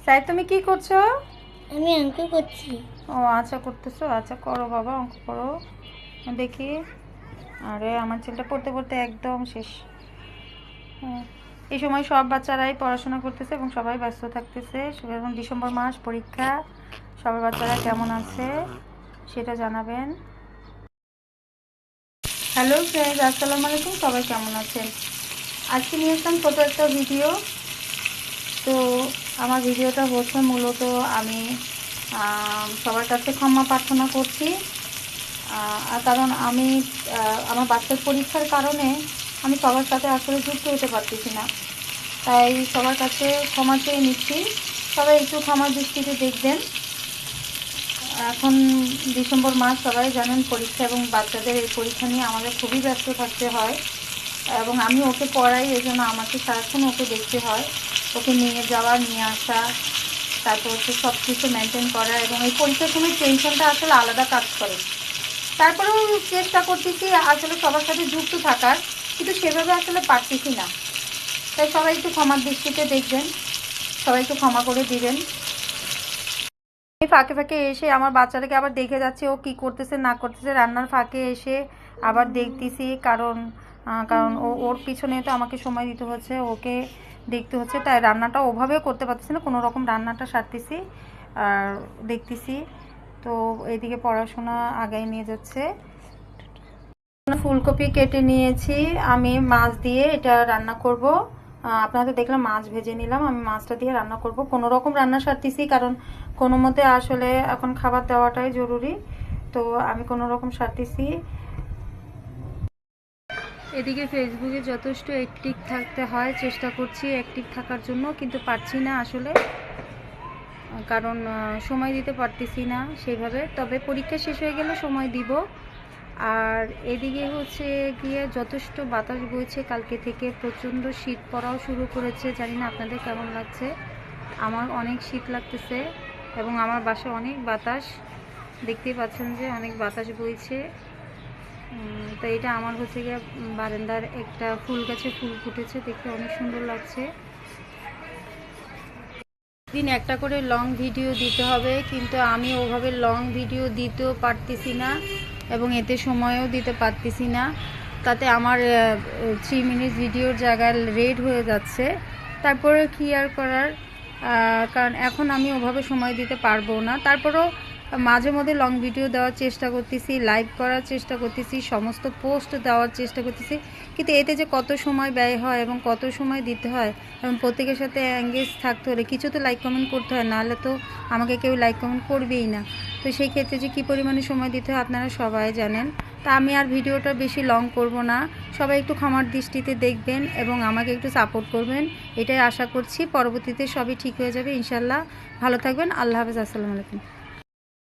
সাই তুমি কি করছো? আমি অঙ্ক করছি। ও আচ্ছা, করতেছো, আচ্ছা করো বাবা, অঙ্ক করো দেখি। আরে আমার ছেলেটা পড়তে পড়তে একদম শেষ। হ্যাঁ, এই সময় সব বাচ্চারাই পড়াশোনা করতেছে এবং সবাই ব্যস্ত থাকতেছে। এবং ডিসেম্বর মাস পরীক্ষা, সবার বাচ্চারা কেমন আছে সেটা জানাবেন। হ্যালো ফ্রেন্ডস, আসসালামু আলাইকুম, সবাই কেমন আছেন? আজকে নিয়ে আসলাম ছোটো একটা ভিডিও। তো আমার ভিডিওটা হচ্ছে মূলত আমি সবার কাছে ক্ষমা প্রার্থনা করছি। কারণ আমি আমার বাচ্চার পরীক্ষার কারণে আমি সবার সাথে আসলে যুক্ত হতে পারতেছি না, তাই সবার কাছে ক্ষমা চেয়ে নিচ্ছি। সবাই একটু ক্ষমার দৃষ্টিতে দেখবেন। এখন ডিসেম্বর মাস, সবাই জানেন পরীক্ষা, এবং বাচ্চাদের এই পরীক্ষা নিয়ে আমাদের খুবই ব্যস্ত থাকতে হয়। এবং আমি ওকে পড়াই, এই জন্য আমাকে সারাক্ষণ ওকে দেখতে হয়, ওকে নিয়ে যাওয়া নিয়ে আসা, তারপর হচ্ছে সব কিছু মেনটেন করা। এবং এই পরীক্ষার সময় টেনশনটা আসলে আলাদা কাজ করে। তারপরেও চেষ্টা করতেছি আসলে সবার সাথে যুক্ত থাকার, কিন্তু সেভাবে আসলে পারতেছি না। তাই সবাই একটু ক্ষমার দৃষ্টিতে দেখবেন, সবাই একটু ক্ষমা করে দিবেন। আমি ফাঁকে ফাঁকে এসে আমার বাচ্চাটাকে আবার দেখে যাচ্ছি ও কী করতেছে না করতেছে, রান্নার ফাঁকে এসে আবার দেখতেছি। কারণ কারণ ওর পিছনে তো আমাকে সময় দিতে হচ্ছে, ওকে দেখতে হচ্ছে, তাই রান্নাটা ওভাবেও করতে পারতেছি না, কোনো রকম রান্নাটা সারতেছি আর দেখতেছি। তো এইদিকে পড়াশোনা আগায় নিয়ে যাচ্ছে। ফুলকপি কেটে নিয়েছি, আমি মাছ দিয়ে এটা রান্না করব। আপনাদের দেখলাম মাছ ভেজে নিলাম, আমি মাছটা দিয়ে রান্না করব। কোনো রকম রান্না সারতেছি, কারণ কোনো মতে আসলে এখন খাবার দেওয়াটাই জরুরি। তো আমি কোনো রকম সারতেছি। এদিকে ফেসবুকে যথেষ্ট অ্যাক্টিভ থাকতে হয়, চেষ্টা করছি অ্যাক্টিভ থাকার জন্য, কিন্তু পারছি না আসলে, কারণ সময় দিতে পারতেছি না সেইভাবে। তবে পরীক্ষা শেষ হয়ে গেলে সময় দিব। আর এদিকে হচ্ছে গিয়ে যথেষ্ট বাতাস বইছে, কালকে থেকে প্রচণ্ড শীত পড়াও শুরু করেছে। জানি না আপনাদের কেমন লাগছে, আমার অনেক শীত লাগতেছে এবং আমার বাসায় অনেক বাতাস, দেখতেই পাচ্ছেন যে অনেক বাতাস বইছে। তো এটা আমার হচ্ছে গিয়ে বারান্দার একটা ফুল গাছে ফুল ফুটেছে, দেখতে অনেক সুন্দর লাগছে। দিন একটা করে লং ভিডিও দিতে হবে, কিন্তু আমি ওভাবে লং ভিডিও দিতেও পারতেছি না এবং এতে সময়ও দিতে পারতেছি না। তাতে আমার 3 মিনিট ভিডিওর জায়গায় রেড হয়ে যাচ্ছে। তারপরে কি আর করার, কারণ এখন আমি ওভাবে সময় দিতে পারবো না। তারপরেও মাঝে মধ্যে লং ভিডিও দেওয়ার চেষ্টা করতেছি, লাইভ করার চেষ্টা করতেছি, সমস্ত পোস্ট দেওয়ার চেষ্টা করতেছি, কিন্তু এতে যে কত সময় ব্যয় হয় এবং কত সময় দিতে হয়, এবং প্রত্যেকের সাথে এঙ্গেজ থাকতে হলে কিছু তো লাইক কমেন্ট করতে হয়, নাহলে তো আমাকে কেউ লাইক কমেন্ট করবেই না। তো সেই ক্ষেত্রে যে কী পরিমাণে সময় দিতে হয় আপনারা সবাই জানেন। তা আমি আর ভিডিওটা বেশি লং করব না, সবাই একটু ক্ষমার দৃষ্টিতে দেখবেন এবং আমাকে একটু সাপোর্ট করবেন, এটাই আশা করছি। পরবর্তীতে সবই ঠিক হয়ে যাবে ইনশাল্লাহ। ভালো থাকবেন, আল্লাহ হাফেজ, আসসালামু আলাইকুম।